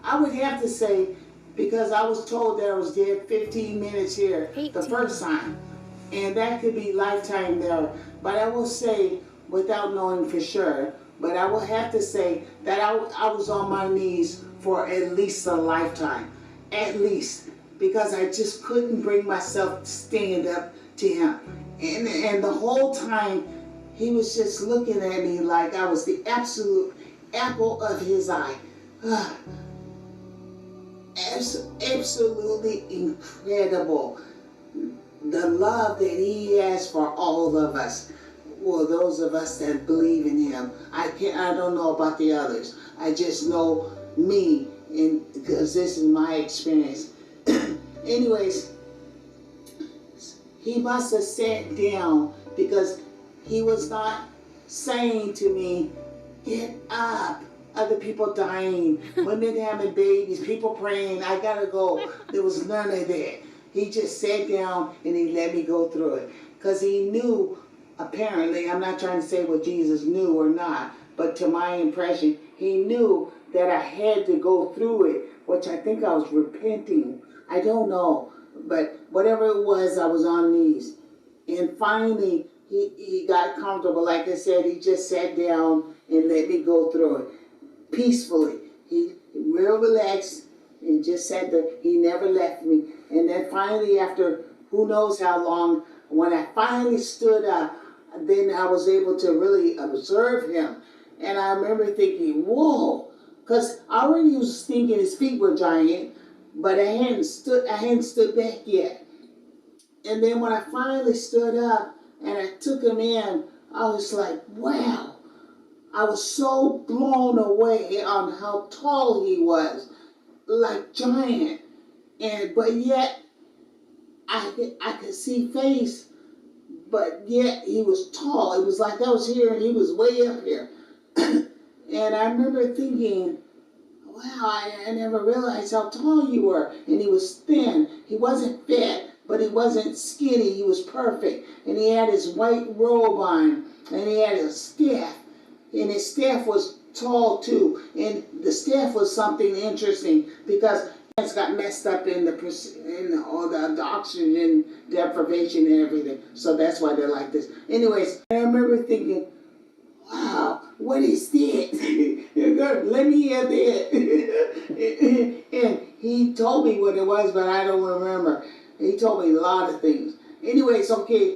I would have to say, because I was told that I was dead 15 minutes here 18. the first time. And that could be lifetime there. But I will say, without knowing for sure, but I will have to say that I was on my knees for at least a lifetime. At least. Because I just couldn't bring myself to stand up to him. And the whole time, he was just looking at me like I was the absolute apple of his eye. Absolutely incredible. The love that he has for all of us. Well, those of us that believe in him. I don't know about the others. I just know me, and because this is my experience. Anyways, he must have sat down because he was not saying to me, get up. Other people dying, women having babies, people praying, I gotta go. There was none of that. He just sat down and he let me go through it. Because he knew, apparently, I'm not trying to say what Jesus knew or not, but to my impression, he knew that I had to go through it, which I think I was repenting. I don't know. But whatever it was, I was on knees. And finally, he got comfortable. Like I said, he just sat down and let me go through it. Peacefully. He real relaxed and just sat there. He never left me. And then finally, after who knows how long, when I finally stood up, then I was able to really observe him. And I remember thinking, whoa, because I already was thinking his feet were giant, but I hadn't stood back yet. And then when I finally stood up and I took him in, I was like, wow. I was so blown away on how tall he was, like giant. But yet I could see face, but yet he was tall. It was like I was here and he was way up here. And I remember thinking, wow, I never realized how tall you were. And he was thin. He wasn't fat, but he wasn't skinny. He was perfect. And he had his white robe on, and he had a staff. And his staff was tall too. And the staff was something interesting because it's got messed up in all the oxygen deprivation and everything. So that's why they're like this. Anyways, I remember thinking, wow, what is this? Let me hear that. And he told me what it was, but I don't remember. He told me a lot of things. Anyways, okay,